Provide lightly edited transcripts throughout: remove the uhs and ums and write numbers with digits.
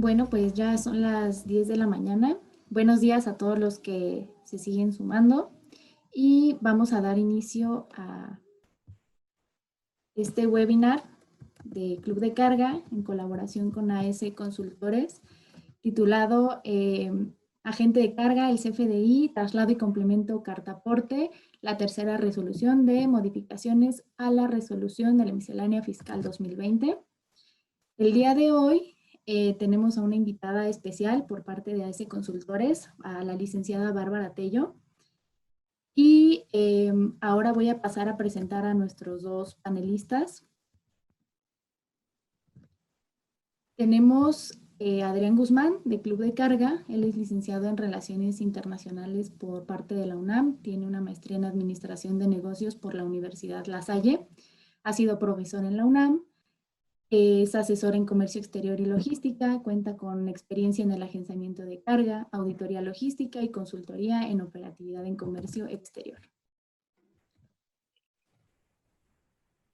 Bueno, pues ya son las 10 de la mañana. Buenos días a todos los que se siguen sumando y vamos a dar inicio a este webinar de Club de Carga en colaboración con AS Consultores, titulado Agente de Carga, el CFDI, traslado y complemento cartaporte, la tercera resolución de modificaciones a la resolución de la miscelánea fiscal 2020. El día de hoy tenemos a una invitada especial por parte de AS Consultores, a la licenciada Bárbara Tello. Y ahora voy a pasar a presentar a nuestros dos panelistas. Tenemos Adrián Guzmán, de Club de Carga. Él es licenciado en Relaciones Internacionales por parte de la UNAM. Tiene una maestría en Administración de Negocios por la Universidad La Salle. Ha sido profesor en la UNAM. Es asesor en comercio exterior y logística, cuenta con experiencia en el agenciamiento de carga, auditoría logística y consultoría en operatividad en comercio exterior.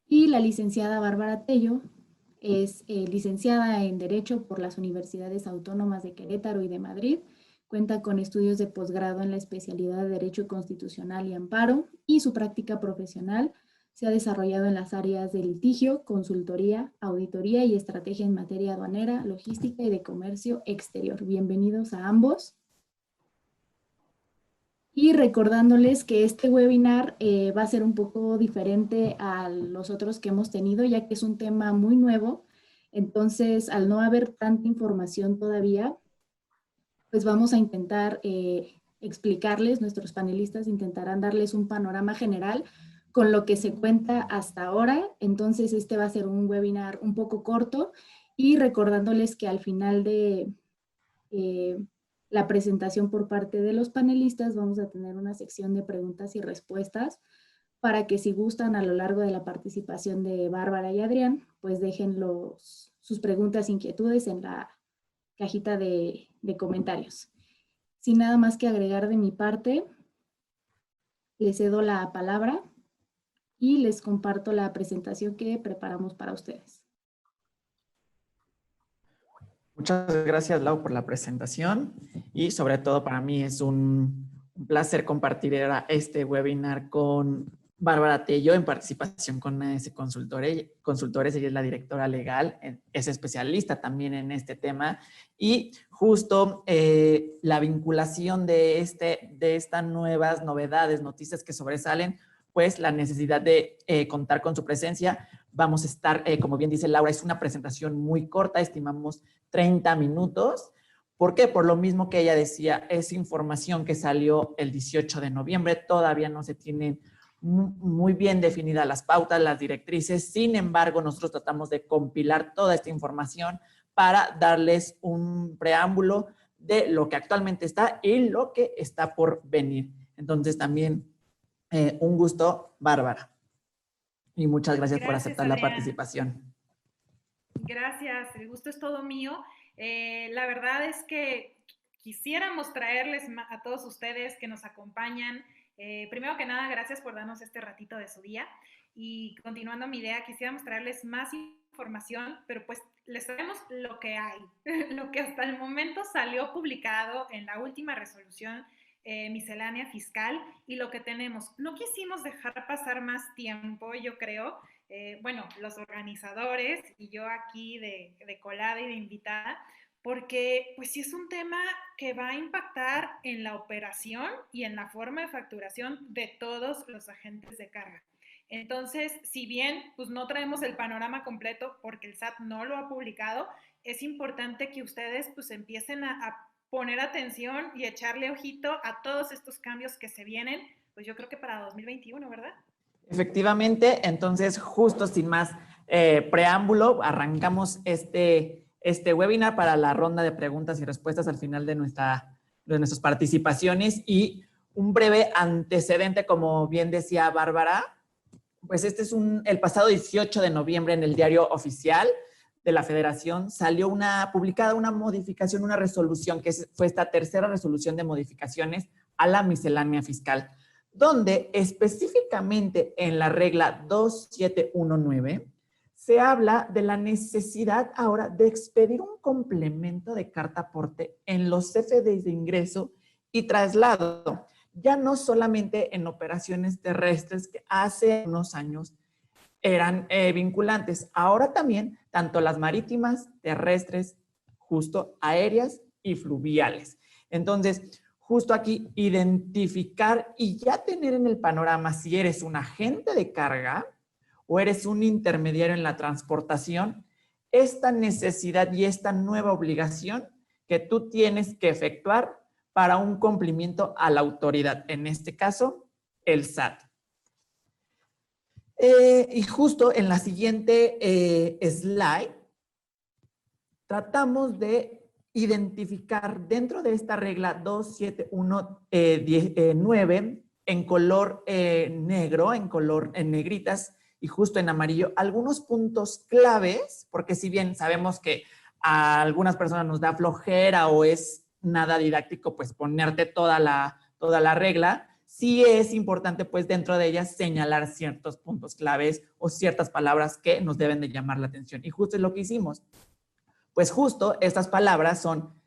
Y la licenciada Bárbara Tello es licenciada en Derecho por las Universidades Autónomas de Querétaro y de Madrid. Cuenta con estudios de posgrado en la especialidad de Derecho Constitucional y Amparo, y su práctica profesional se ha desarrollado en las áreas de litigio, consultoría, auditoría y estrategia en materia aduanera, logística y de comercio exterior. Bienvenidos a ambos. Y recordándoles que este webinar va a ser un poco diferente a los otros que hemos tenido, ya que es un tema muy nuevo. Entonces, al no haber tanta información todavía, pues vamos a intentar explicarles, nuestros panelistas intentarán darles un panorama general con lo que se cuenta hasta ahora. Entonces, este va a ser un webinar un poco corto, y recordándoles que al final de la presentación por parte de los panelistas vamos a tener una sección de preguntas y respuestas para que, si gustan, a lo largo de la participación de Bárbara y Adrián, pues dejen sus preguntas e inquietudes en la cajita de comentarios. Sin nada más que agregar de mi parte, les cedo la palabra y les comparto la presentación que preparamos para ustedes. Muchas gracias, Lau, por la presentación, y sobre todo para mí es un placer compartir este webinar con Bárbara Tello en participación con AS Consultores. Ella es la directora legal, es especialista también en este tema, y justo la vinculación de estas nuevas novedades, noticias que sobresalen, pues la necesidad de contar con su presencia. Vamos a estar, como bien dice Laura, es una presentación muy corta, estimamos 30 minutos. ¿Por qué? Por lo mismo que ella decía, es información que salió el 18 de noviembre, todavía no se tienen muy bien definidas las pautas, las directrices. Sin embargo, nosotros tratamos de compilar toda esta información para darles un preámbulo de lo que actualmente está y lo que está por venir. Entonces, también un gusto, Bárbara. Y muchas gracias por aceptar la participación. Gracias, el gusto es todo mío. La verdad es que quisiéramos traerles a todos ustedes que nos acompañan. Primero que nada, gracias por darnos este ratito de su día. Y continuando mi idea, quisiéramos traerles más información, pero pues les traemos lo que hay, lo que hasta el momento salió publicado en la última resolución miscelánea fiscal, y lo que tenemos. No quisimos dejar pasar más tiempo, yo creo. Bueno, los organizadores y yo aquí de colada y de invitada, porque pues sí es un tema que va a impactar en la operación y en la forma de facturación de todos los agentes de carga. Entonces, si bien pues no traemos el panorama completo porque el SAT no lo ha publicado, es importante que ustedes pues empiecen a poner atención y echarle ojito a todos estos cambios que se vienen, pues yo creo que para 2021, ¿verdad? Efectivamente, entonces justo sin más preámbulo, arrancamos este webinar para la ronda de preguntas y respuestas al final de nuestras participaciones. Y un breve antecedente, como bien decía Bárbara, pues este es el pasado 18 de noviembre en el Diario Oficial de la Federación salió publicada una modificación, una resolución, que fue esta tercera resolución de modificaciones a la miscelánea fiscal, donde específicamente en la regla 2719 se habla de la necesidad ahora de expedir un complemento de carta aporte en los CFDIs de ingreso y traslado, ya no solamente en operaciones terrestres que hace unos años eran vinculantes, ahora también tanto las marítimas, terrestres, justo aéreas y fluviales. Entonces, justo aquí identificar y ya tener en el panorama si eres un agente de carga o eres un intermediario en la transportación, esta necesidad y esta nueva obligación que tú tienes que efectuar para un cumplimiento a la autoridad, en este caso, el SAT. Y justo en la siguiente slide, tratamos de identificar dentro de esta regla 271-9 en color negro, en color en negritas y justo en amarillo, algunos puntos claves, porque si bien sabemos que a algunas personas nos da flojera o es nada didáctico, pues ponerte toda la regla, sí es importante, pues dentro de ellas señalar ciertos puntos claves o ciertas palabras que nos deben de llamar la atención. Y justo es lo que hicimos. Pues justo estas palabras son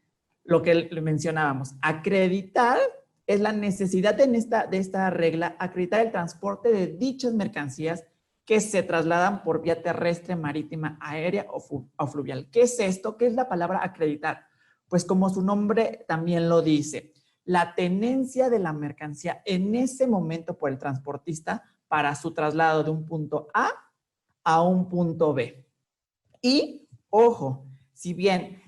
lo que mencionábamos. Acreditar es la necesidad de esta regla, acreditar el transporte de dichas mercancías que se trasladan por vía terrestre, marítima, aérea o fluvial. ¿Qué es esto? ¿Qué es la palabra acreditar? Pues como su nombre también lo dice, la tenencia de la mercancía en ese momento por el transportista para su traslado de un punto a un punto B. Y, ojo, si bien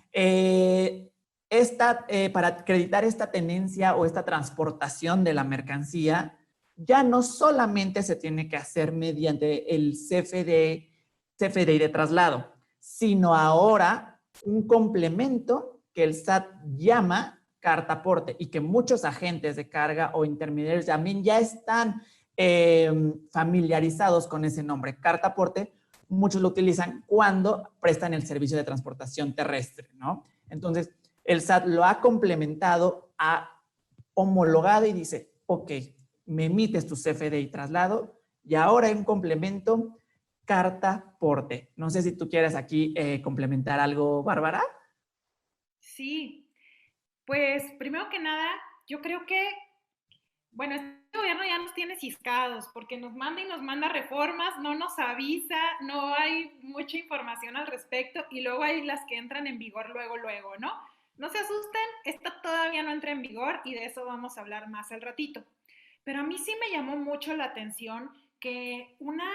para acreditar esta tenencia o esta transportación de la mercancía, ya no solamente se tiene que hacer mediante el CFDI de traslado, sino ahora un complemento que el SAT llama carta aporte y que muchos agentes de carga o intermediarios también ya están familiarizados con ese nombre, carta aporte. Muchos lo utilizan cuando prestan el servicio de transportación terrestre, ¿no? Entonces, el SAT lo ha complementado, ha homologado y dice, ok, me emites tu CFDI traslado y ahora hay un complemento, carta aporte. No sé si tú quieres aquí complementar algo, Bárbara. Sí, pues primero que nada, yo creo que, bueno, este gobierno ya nos tiene ciscados porque nos manda y nos manda reformas, no nos avisa, no hay mucha información al respecto y luego hay las que entran en vigor luego, ¿no? No se asusten, esta todavía no entra en vigor y de eso vamos a hablar más al ratito. Pero a mí sí me llamó mucho la atención que una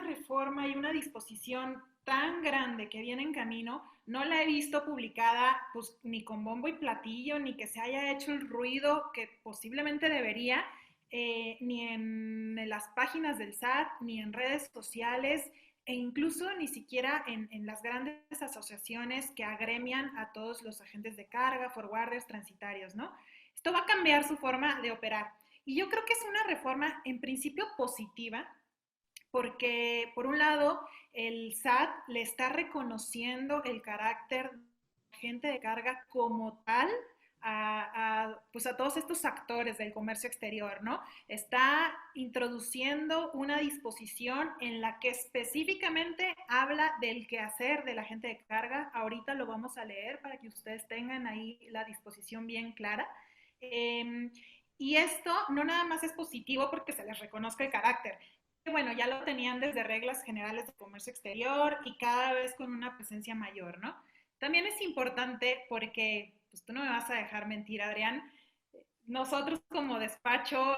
reforma y una disposición tan grande que viene en camino, no la he visto publicada pues, ni con bombo y platillo, ni que se haya hecho el ruido que posiblemente debería, ni en las páginas del SAT, ni en redes sociales, e incluso ni siquiera en las grandes asociaciones que agremian a todos los agentes de carga, forwarders, transitarios, ¿no? Esto va a cambiar su forma de operar. Y yo creo que es una reforma en principio positiva, porque por un lado el SAT le está reconociendo el carácter de agente de carga como tal pues a todos estos actores del comercio exterior, ¿no? Está introduciendo una disposición en la que específicamente habla del quehacer del agente de carga. Ahorita lo vamos a leer para que ustedes tengan ahí la disposición bien clara. Y esto no nada más es positivo porque se les reconozca el carácter. Bueno, ya lo tenían desde reglas generales de comercio exterior y cada vez con una presencia mayor, ¿no? También es importante porque, pues tú no me vas a dejar mentir, Adrián, nosotros como despacho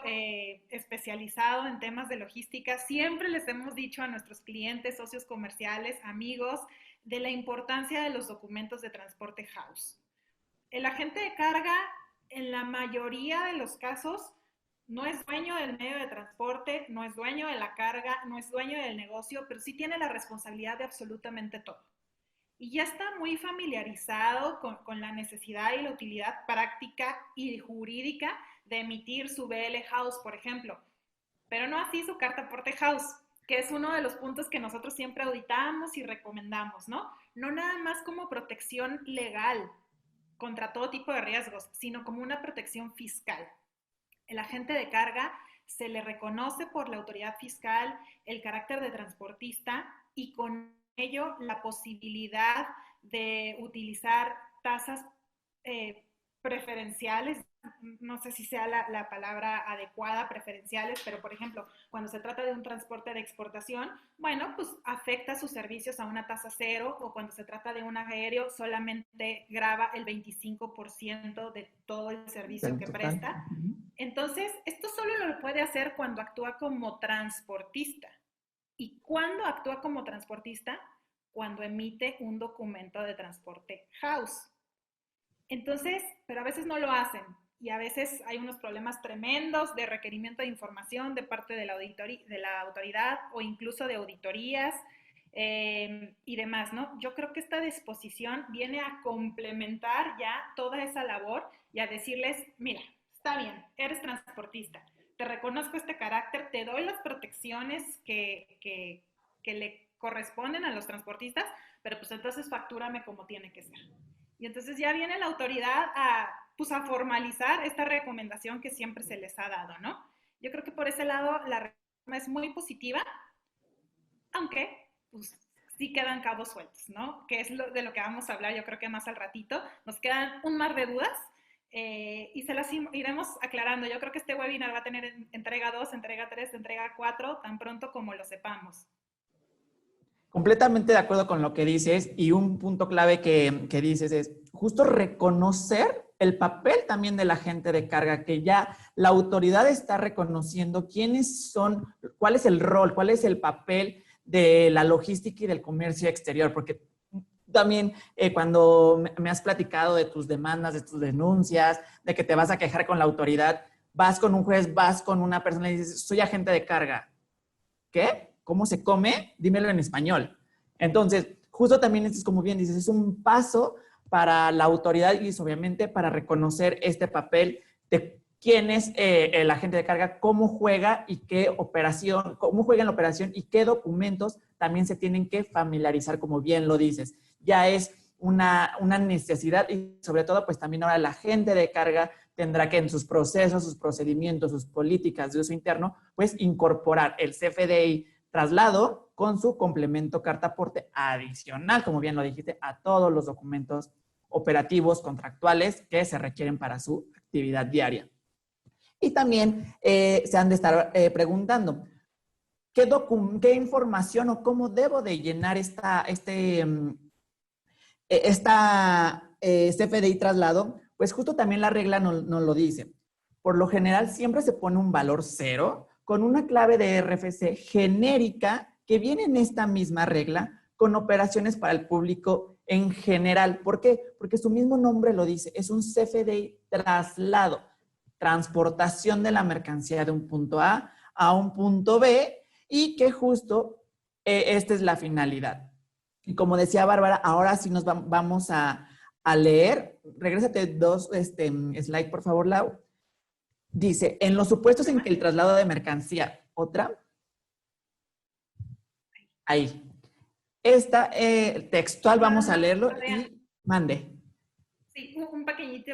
especializado en temas de logística, siempre les hemos dicho a nuestros clientes, socios comerciales, amigos, de la importancia de los documentos de transporte house. El agente de carga, en la mayoría de los casos, no es dueño del medio de transporte, no es dueño de la carga, no es dueño del negocio, pero sí tiene la responsabilidad de absolutamente todo. Y ya está muy familiarizado con la necesidad y la utilidad práctica y jurídica de emitir su BL House, por ejemplo, pero no así su carta aporte House, que es uno de los puntos que nosotros siempre auditamos y recomendamos, ¿no? No nada más como protección legal contra todo tipo de riesgos, sino como una protección fiscal. El agente de carga se le reconoce por la autoridad fiscal el carácter de transportista y con ello la posibilidad de utilizar tasas preferenciales, no sé si sea la palabra adecuada, preferenciales, pero por ejemplo, cuando se trata de un transporte de exportación, bueno, pues afecta sus servicios a una tasa cero, o cuando se trata de un aéreo, solamente grava el 25% de todo el servicio que presta. Entonces, esto solo lo puede hacer cuando actúa como transportista. ¿Y cuándo actúa como transportista? Cuando emite un documento de transporte house. Entonces, pero a veces no lo hacen, y a veces hay unos problemas tremendos de requerimiento de información de parte de la autoridad, o incluso de auditorías y demás, ¿no? Yo creo que esta disposición viene a complementar ya toda esa labor y a decirles, mira, está bien, eres transportista, te reconozco este carácter, te doy las protecciones que le corresponden a los transportistas, pero pues entonces factúrame como tiene que ser. Y entonces ya viene la autoridad pues a formalizar esta recomendación que siempre se les ha dado, ¿no? Yo creo que por ese lado la reforma es muy positiva, aunque pues sí quedan cabos sueltos, ¿no? Que es de lo que vamos a hablar yo creo que más al ratito. Nos quedan un mar de dudas y se las iremos aclarando. Yo creo que este webinar va a tener entrega 2, entrega 3, entrega 4, tan pronto como lo sepamos. Completamente de acuerdo con lo que dices, y un punto clave que dices es justo reconocer el papel también de la agente de carga, que ya la autoridad está reconociendo quiénes son, cuál es el rol, cuál es el papel de la logística y del comercio exterior, porque también cuando me has platicado de tus demandas, de tus denuncias, de que te vas a quejar con la autoridad, vas con un juez, vas con una persona y dices, soy agente de carga. ¿Qué? ¿Cómo se come? Dímelo en español. Entonces, justo también esto es, como bien dices, es un paso para la autoridad y obviamente para reconocer este papel de quién es el agente de carga, cómo juega y qué operación, cómo juega en la operación y qué documentos también se tienen que familiarizar, como bien lo dices. Ya es una necesidad, y sobre todo, pues también ahora la agente de carga tendrá que en sus procesos, sus procedimientos, sus políticas de uso interno, pues incorporar el CFDI traslado con su complemento carta aporte adicional, como bien lo dijiste, a todos los documentos operativos contractuales que se requieren para su actividad diaria. Y también se han de estar preguntando, ¿qué información o cómo debo de llenar esta CFDI traslado? Pues justo también la regla nos lo dice. Por lo general siempre se pone un valor 0 con una clave de RFC genérica que viene en esta misma regla con operaciones para el público en general. ¿Por qué? Porque su mismo nombre lo dice, es un CFDI traslado, transportación de la mercancía de un punto A un punto B, y que justo esta es la finalidad. Y como decía Bárbara, ahora sí nos vamos a leer. Regrésate 2 slide, por favor, Lau. Dice, en los supuestos en que el traslado de mercancía, otra, ahí. Esta textual vamos a leerlo y mande. Sí, un pequeñito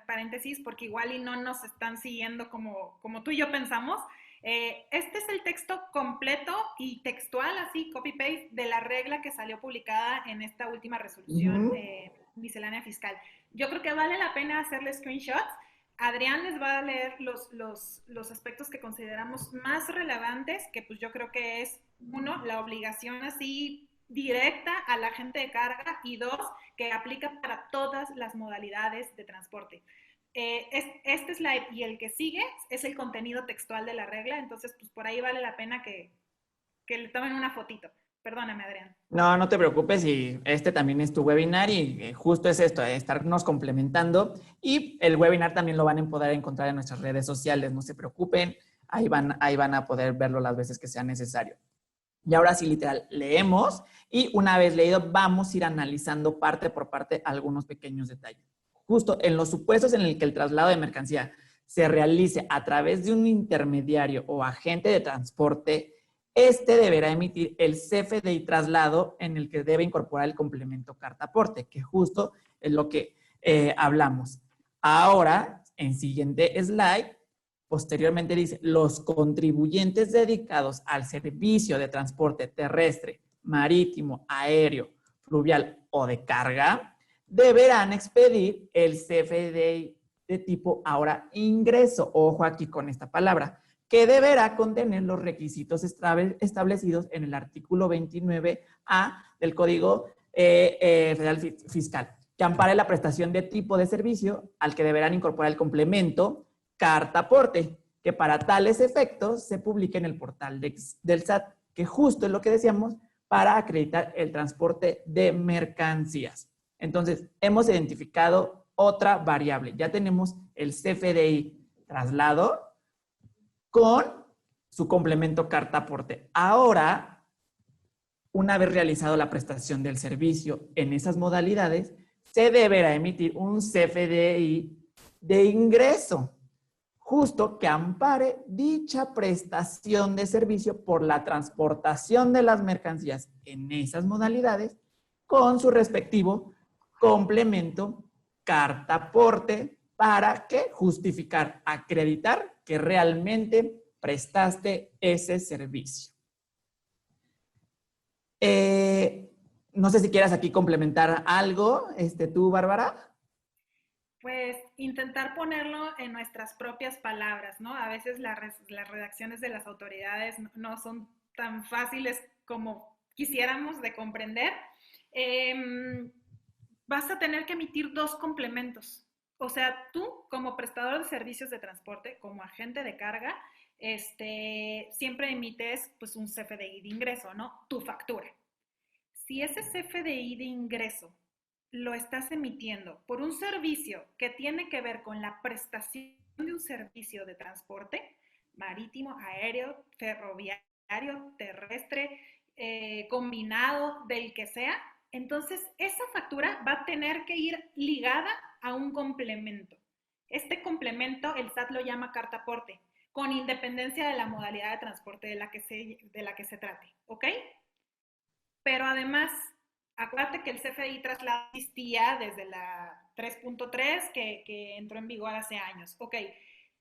paréntesis, porque igual y no nos están siguiendo como tú y yo pensamos. Este es el texto completo y textual, así, copy-paste, de la regla que salió publicada en esta última resolución miscelánea fiscal. Yo creo que vale la pena hacerle screenshots. Adrián les va a leer los aspectos que consideramos más relevantes, que pues yo creo que es, uno, la obligación así directa a la agente de carga, y dos, que aplica para todas las modalidades de transporte. Este slide y el que sigue es el contenido textual de la regla, entonces pues por ahí vale la pena que le tomen una fotito. Perdóname, Adrián. No, no te preocupes, y este también es tu webinar y justo es esto, estarnos complementando, y el webinar también lo van a poder encontrar en nuestras redes sociales, no se preocupen, ahí van a poder verlo las veces que sea necesario. Y ahora sí, literal, leemos y una vez leído vamos a ir analizando parte por parte algunos pequeños detalles. Justo en los supuestos en el que el traslado de mercancía se realice a través de un intermediario o agente de transporte, este deberá emitir el CFDI traslado en el que debe incorporar el complemento carta aporte, que justo es lo que hablamos. Ahora, en siguiente slide, posteriormente dice, los contribuyentes dedicados al servicio de transporte terrestre marítimo, aéreo, fluvial o de carga, deberán expedir el CFDI de tipo ahora ingreso. Ojo aquí con esta palabra, que deberá contener los requisitos establecidos en el artículo 29A del Código Federal Fiscal, que ampare la prestación de tipo de servicio al que deberán incorporar el complemento carta aporte, que para tales efectos se publique en el portal del SAT, que justo es lo que decíamos, para acreditar el transporte de mercancías. Entonces, hemos identificado otra variable. Ya tenemos el CFDI traslado con su complemento carta aporte. Ahora, una vez realizado la prestación del servicio en esas modalidades, se deberá emitir un CFDI de ingreso, justo que ampare dicha prestación de servicio por la transportación de las mercancías en esas modalidades con su respectivo complemento carta aporte para que justificar, acreditar que realmente prestaste ese servicio. No sé si quieras aquí complementar algo, tú, Bárbara. Pues intentar ponerlo en nuestras propias palabras, ¿no? A veces las redacciones de las autoridades no son tan fáciles como quisiéramos de comprender. Vas a tener que emitir 2 complementos. O sea, tú como prestador de servicios de transporte, como agente de carga, siempre emites pues un CFDI de ingreso, ¿no? Tu factura. Si ese CFDI de ingreso lo estás emitiendo por un servicio que tiene que ver con la prestación de un servicio de transporte marítimo, aéreo, ferroviario, terrestre, combinado, del que sea, entonces esa factura va a tener que ir ligada a un complemento. Este complemento el SAT lo llama carta aporte, con independencia de la modalidad de transporte de la que se trate, ¿ok? Pero además, acuérdate que el CFDI traslado existía desde la 3.3 que entró en vigor hace años. Ok,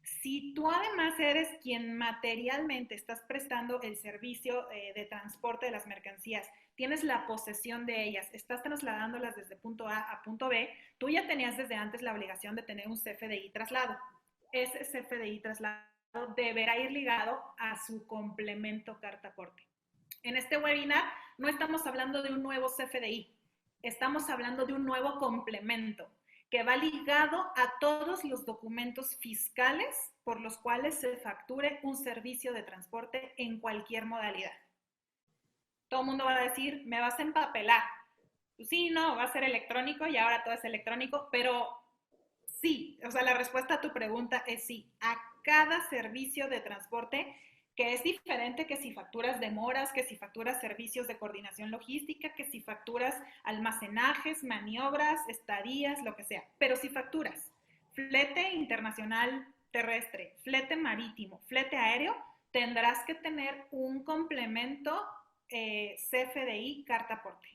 si tú además eres quien materialmente estás prestando el servicio de transporte de las mercancías, tienes la posesión de ellas, estás trasladándolas desde punto A a punto B, tú ya tenías desde antes la obligación de tener un CFDI traslado. Ese CFDI traslado deberá ir ligado a su complemento carta aporte. En este webinar no estamos hablando de un nuevo CFDI, estamos hablando de un nuevo complemento que va ligado a todos los documentos fiscales por los cuales se facture un servicio de transporte en cualquier modalidad. Todo el mundo va a decir, me vas a empapelar. Pues sí, no, va a ser electrónico y ahora todo es electrónico, pero sí, o sea, la respuesta a tu pregunta es sí. A cada servicio de transporte, que es diferente que si facturas demoras, que si facturas servicios de coordinación logística, que si facturas almacenajes, maniobras, estadías, lo que sea. Pero si facturas flete internacional terrestre, flete marítimo, flete aéreo, tendrás que tener un complemento CFDI carta aporte.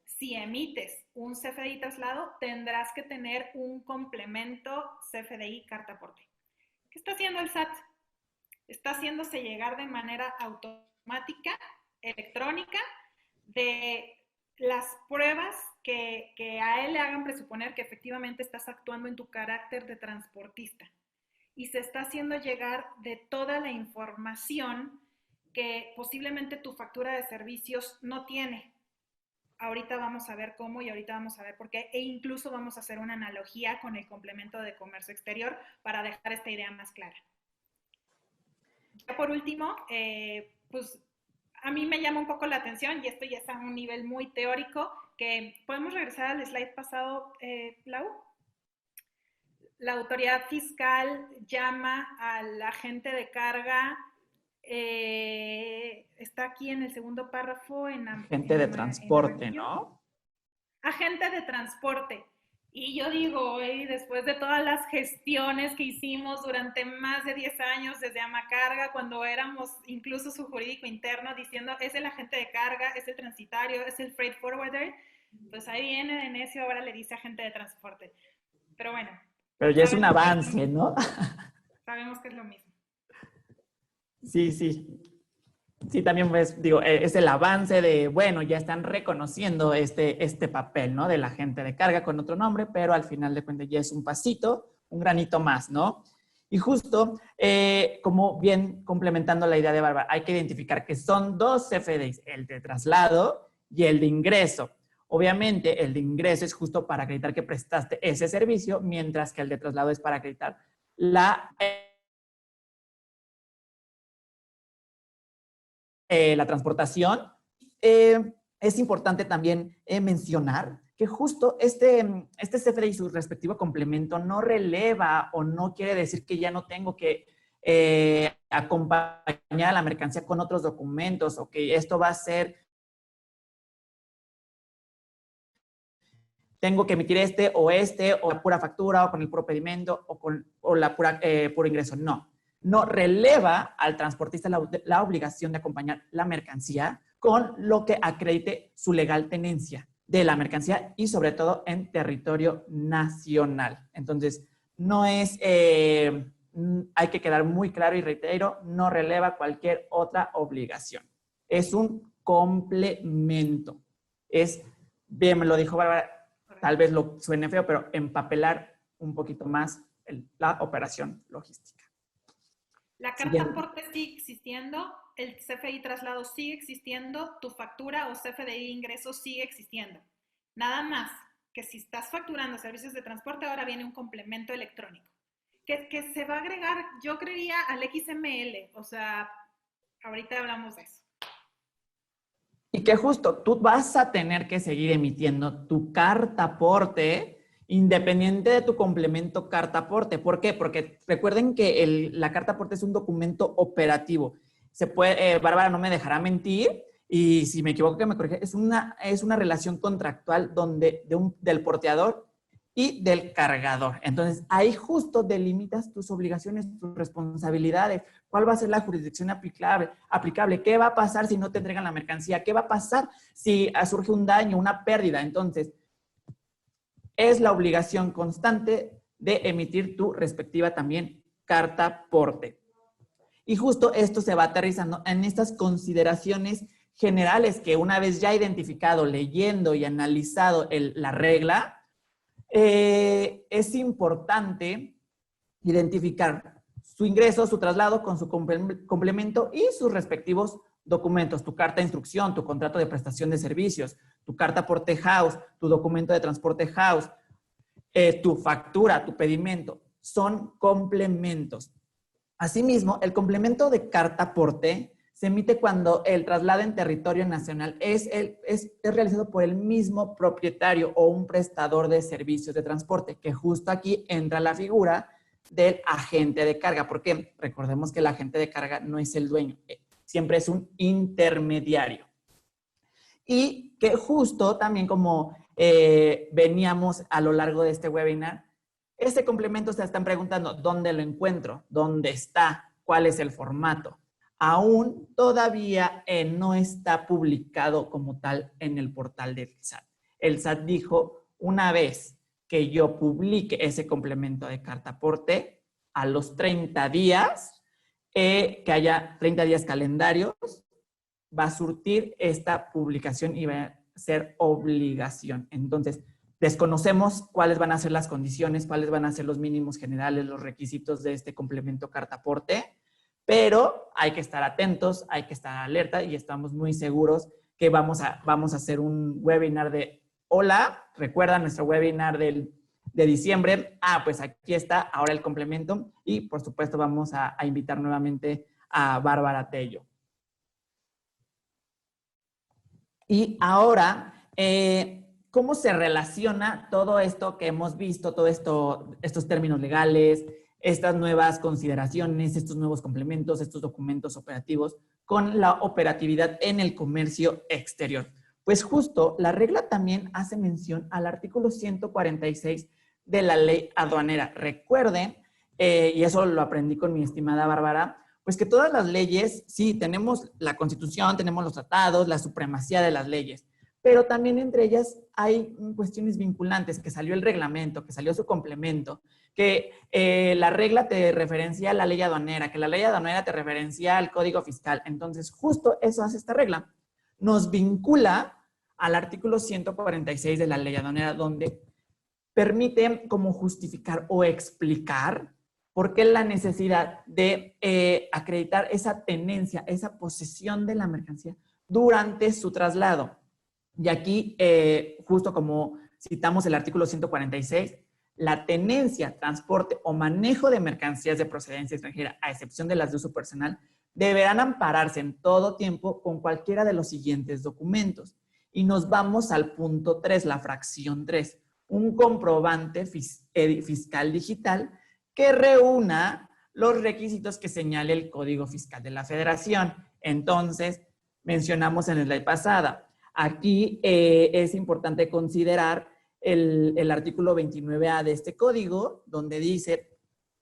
Si emites un CFDI traslado, tendrás que tener un complemento CFDI carta aporte. ¿Qué está haciendo el SAT? Está haciéndose llegar de manera automática, electrónica, de las pruebas que a él le hagan presuponer que efectivamente estás actuando en tu carácter de transportista. Y se está haciendo llegar de toda la información que posiblemente tu factura de servicios no tiene. Ahorita vamos a ver cómo y ahorita vamos a ver por qué, e incluso vamos a hacer una analogía con el complemento de comercio exterior para dejar esta idea más clara. Ya por último, pues a mí me llama un poco la atención, y esto ya está a un nivel muy teórico, que podemos regresar al slide pasado, Lau. La autoridad fiscal llama al agente de carga, está aquí en el segundo párrafo. Agente de transporte, ¿no? Agente de transporte. Y yo digo, después de todas las gestiones que hicimos durante más de 10 años desde Amacarga, cuando éramos incluso su jurídico interno diciendo, es el agente de carga, es el transitario, es el freight forwarder, pues ahí viene de necio, ahora le dice agente de transporte. Pero bueno. Pero ya es un avance, ¿no? Sabemos que es lo mismo. Sí, sí. Sí, también pues, digo, es el avance de, bueno, ya están reconociendo este papel, ¿no? Del agente de carga con otro nombre, pero al final de cuentas ya es un pasito, un granito más, ¿no? Y justo, como bien complementando la idea de Bárbara, hay que identificar que son dos CFDIs, el de traslado y el de ingreso. Obviamente, el de ingreso es justo para acreditar que prestaste ese servicio, mientras que el de traslado es para acreditar la transportación. Es importante también mencionar que justo este CFDI y su respectivo complemento no releva o no quiere decir que ya no tengo que acompañar a la mercancía con otros documentos o que esto va a ser, tengo que emitir o la pura factura o con el puro pedimento o la puro ingreso. No releva al transportista la obligación de acompañar la mercancía con lo que acredite su legal tenencia de la mercancía y sobre todo en territorio nacional. Entonces, no es, hay que quedar muy claro y reitero, no releva cualquier otra obligación. Es un complemento. Es, bien me lo dijo Bárbara, tal vez lo suene feo, pero empapelar un poquito más la operación logística. La carta aporte sigue existiendo, el CFDI traslado sigue existiendo, tu factura o CFDI ingreso sigue existiendo. Nada más que si estás facturando servicios de transporte, ahora viene un complemento electrónico. Que se va a agregar, yo creería, al XML. O sea, ahorita hablamos de eso. Y que justo tú vas a tener que seguir emitiendo tu carta aporte independiente de tu complemento carta aporte. ¿Por qué? Porque recuerden que la carta aporte es un documento operativo. Se puede, Bárbara no me dejará mentir, y si me equivoco que me corrige, es una relación contractual del porteador y del cargador. Entonces, ahí justo delimitas tus obligaciones, tus responsabilidades. ¿Cuál va a ser la jurisdicción aplicable? ¿Qué va a pasar si no te entregan la mercancía? ¿Qué va a pasar si surge un daño, una pérdida? Entonces, es la obligación constante de emitir tu respectiva también carta aporte. Y justo esto se va aterrizando en estas consideraciones generales que una vez ya identificado, leyendo y analizado la regla, es importante identificar su ingreso, su traslado con su complemento y sus respectivos documentos, tu carta de instrucción, tu contrato de prestación de servicios, tu carta aporte house, tu documento de transporte house, tu factura, tu pedimento, son complementos. Asimismo, el complemento de carta aporte se emite cuando el traslado en territorio nacional es realizado por el mismo propietario o un prestador de servicios de transporte, que justo aquí entra la figura del agente de carga, porque recordemos que el agente de carga no es el dueño, siempre es un intermediario. Y que justo también como veníamos a lo largo de este webinar, este complemento se están preguntando, ¿dónde lo encuentro? ¿Dónde está? ¿Cuál es el formato? Aún todavía no está publicado como tal en el portal del SAT. El SAT dijo, una vez que yo publique ese complemento de carta aporte, a los 30 días, que haya 30 días calendarios, va a surtir esta publicación y va a ser obligación. Entonces, desconocemos cuáles van a ser las condiciones, cuáles van a ser los mínimos generales, los requisitos de este complemento carta aporte, pero hay que estar atentos, hay que estar alerta y estamos muy seguros que vamos a hacer un webinar de hola, recuerda nuestro webinar de diciembre. Pues aquí está ahora el complemento y por supuesto vamos a invitar nuevamente a Bárbara Tello. Y ahora, ¿cómo se relaciona todo esto que hemos visto, estos términos legales, estas nuevas consideraciones, estos nuevos complementos, estos documentos operativos con la operatividad en el comercio exterior? Pues justo la regla también hace mención al artículo 146 de la ley aduanera. Recuerden, y eso lo aprendí con mi estimada Bárbara, pues que todas las leyes, sí, tenemos la Constitución, tenemos los tratados, la supremacía de las leyes, pero también entre ellas hay cuestiones vinculantes, que salió el reglamento, que salió su complemento, que la regla te referencia a la ley aduanera, que la ley aduanera te referencia al código fiscal. Entonces, justo eso hace esta regla. Nos vincula al artículo 146 de la ley aduanera, donde permite como justificar o explicar por qué la necesidad de acreditar esa tenencia, esa posesión de la mercancía durante su traslado. Y aquí, justo como citamos el artículo 146, la tenencia, transporte o manejo de mercancías de procedencia extranjera, a excepción de las de uso personal, deberán ampararse en todo tiempo con cualquiera de los siguientes documentos. Y nos vamos al punto 3, la fracción 3, un comprobante fiscal digital que reúna los requisitos que señale el Código Fiscal de la Federación. Entonces, mencionamos en la slide pasada, aquí es importante considerar el artículo 29A de este código, donde dice,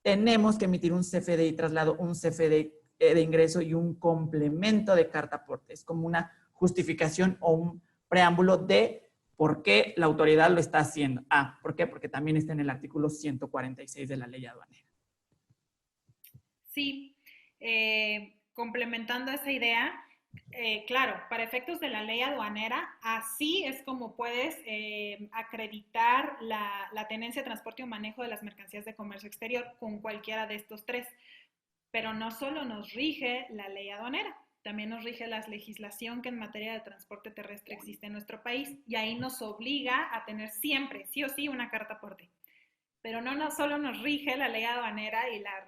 tenemos que emitir un CFDI traslado, un CFDI de ingreso y un complemento de carta aporte. Es como una justificación o un preámbulo de por qué la autoridad lo está haciendo. ¿Por qué? Porque también está en el artículo 146 de la ley aduanera. Sí, complementando esa idea, claro, para efectos de la ley aduanera, así es como puedes acreditar la tenencia, transporte o manejo de las mercancías de comercio exterior con cualquiera de estos tres. Pero no solo nos rige la ley aduanera, también nos rige la legislación que en materia de transporte terrestre existe en nuestro país y ahí nos obliga a tener siempre, sí o sí, una carta aporte. Pero no solo nos rige la ley aduanera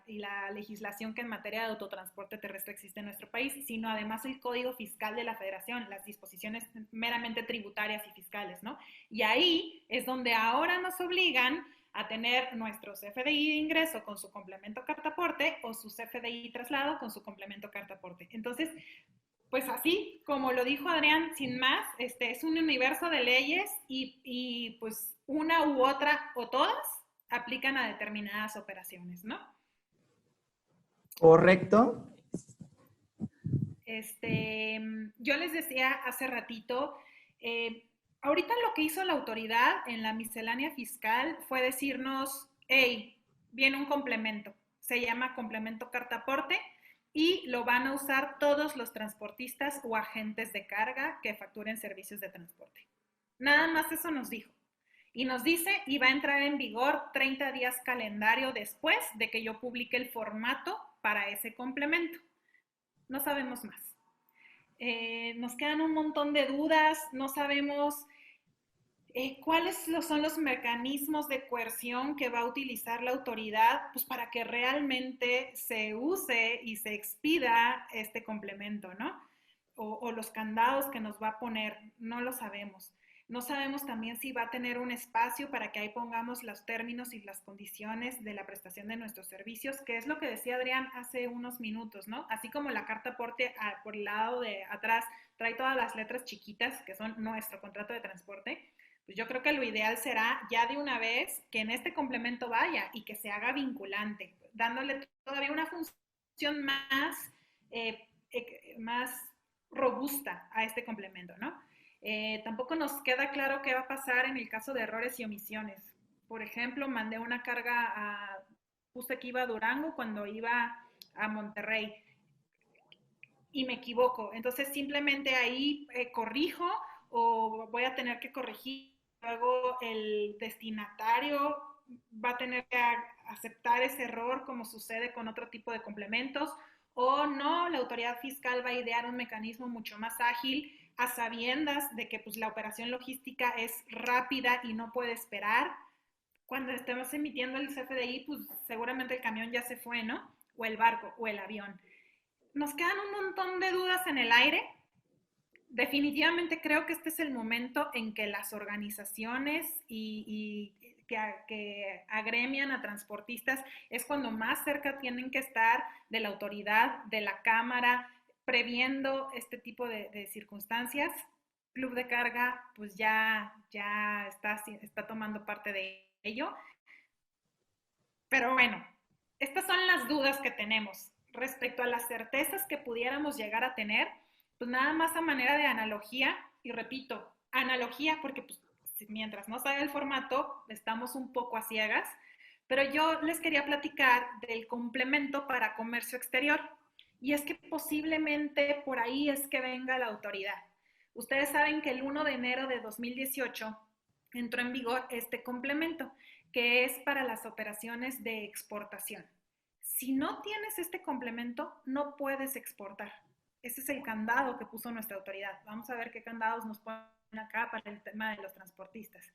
y la legislación que en materia de autotransporte terrestre existe en nuestro país, sino además el Código Fiscal de la Federación, las disposiciones meramente tributarias y fiscales, ¿no? Y ahí es donde ahora nos obligan a tener nuestro CFDI de ingreso con su complemento carta aporte o su CFDI traslado con su complemento carta aporte. Entonces, pues así, como lo dijo Adrián, sin más, es un universo de leyes y pues una u otra o todas aplican a determinadas operaciones, ¿no? Correcto. Yo les decía hace ratito, ahorita lo que hizo la autoridad en la miscelánea fiscal fue decirnos, hey, viene un complemento, se llama complemento carta aporte y lo van a usar todos los transportistas o agentes de carga que facturen servicios de transporte. Nada más eso nos dijo. Y nos dice, y va a entrar en vigor 30 días calendario después de que yo publique el formato para ese complemento. No sabemos más. Nos quedan un montón de dudas, no sabemos cuáles son los mecanismos de coerción que va a utilizar la autoridad pues, para que realmente se use y se expida este complemento, ¿no? O los candados que nos va a poner, no lo sabemos. No sabemos también si va a tener un espacio para que ahí pongamos los términos y las condiciones de la prestación de nuestros servicios, que es lo que decía Adrián hace unos minutos, ¿no? Así como la carta aporte por el lado de atrás trae todas las letras chiquitas que son nuestro contrato de transporte, pues yo creo que lo ideal será ya de una vez que en este complemento vaya y que se haga vinculante, dándole todavía una función más robusta a este complemento, ¿no? Tampoco nos queda claro qué va a pasar en el caso de errores y omisiones. Por ejemplo, mandé una carga puse que iba a Durango cuando iba a Monterrey y me equivoco. Entonces simplemente ahí corrijo o voy a tener que corregir. Luego el destinatario va a tener que aceptar ese error como sucede con otro tipo de complementos o no, la autoridad fiscal va a idear un mecanismo mucho más ágil a sabiendas de que pues, la operación logística es rápida y no puede esperar. Cuando estemos emitiendo el CFDI, pues seguramente el camión ya se fue, ¿no? O el barco, o el avión. Nos quedan un montón de dudas en el aire. Definitivamente creo que este es el momento en que las organizaciones que agremian a transportistas es cuando más cerca tienen que estar de la autoridad, de la Cámara, previendo este tipo de circunstancias. Club de Carga pues ya está tomando parte de ello. Pero bueno, estas son las dudas que tenemos. Respecto a las certezas que pudiéramos llegar a tener, pues nada más a manera de analogía, y repito, analogía, porque pues, mientras no salga el formato, estamos un poco a ciegas, pero yo les quería platicar del complemento para comercio exterior. Y es que posiblemente por ahí es que venga la autoridad. Ustedes saben que el 1 de enero de 2018 entró en vigor este complemento, que es para las operaciones de exportación. Si no tienes este complemento, no puedes exportar. Ese es el candado que puso nuestra autoridad. Vamos a ver qué candados nos ponen acá para el tema de los transportistas.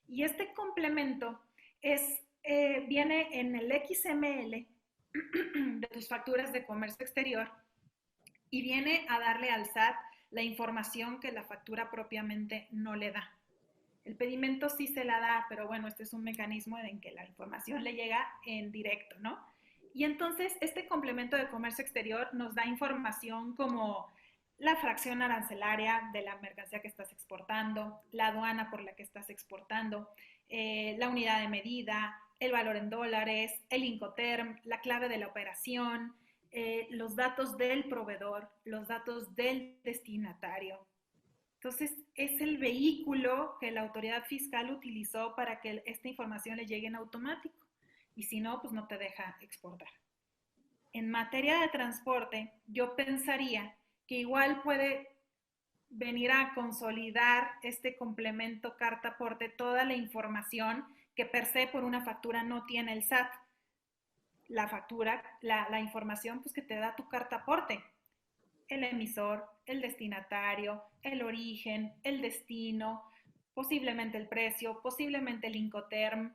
Y este complemento viene en el XML de tus facturas de comercio exterior y viene a darle al SAT la información que la factura propiamente no le da. El pedimento sí se la da, pero bueno, este es un mecanismo en que la información le llega en directo, ¿no? Y entonces este complemento de comercio exterior nos da información como la fracción arancelaria de la mercancía que estás exportando, la aduana por la que estás exportando, la unidad de medida, el valor en dólares, el Incoterm, la clave de la operación, los datos del proveedor, los datos del destinatario. Entonces, es el vehículo que la autoridad fiscal utilizó para que esta información le llegue en automático. Y si no, pues no te deja exportar. En materia de transporte, yo pensaría que igual puede venir a consolidar este complemento carta aporte toda la información que per se por una factura no tiene el SAT. La factura, la información pues que te da tu carta aporte. El emisor, el destinatario, el origen, el destino, posiblemente el precio, posiblemente el Incoterm,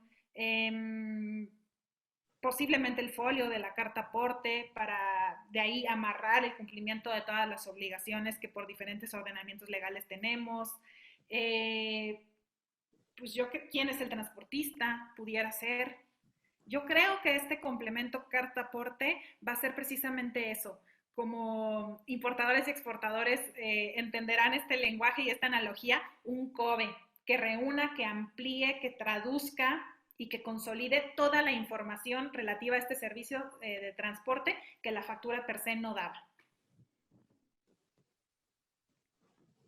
posiblemente el folio de la carta aporte para de ahí amarrar el cumplimiento de todas las obligaciones que por diferentes ordenamientos legales tenemos. Pues ¿quién es el transportista? Pudiera ser. Yo creo que este complemento carta aporte va a ser precisamente eso. Como importadores y exportadores entenderán este lenguaje y esta analogía, un COBE que reúna, que amplíe, que traduzca y que consolide toda la información relativa a este servicio de transporte que la factura per se no daba.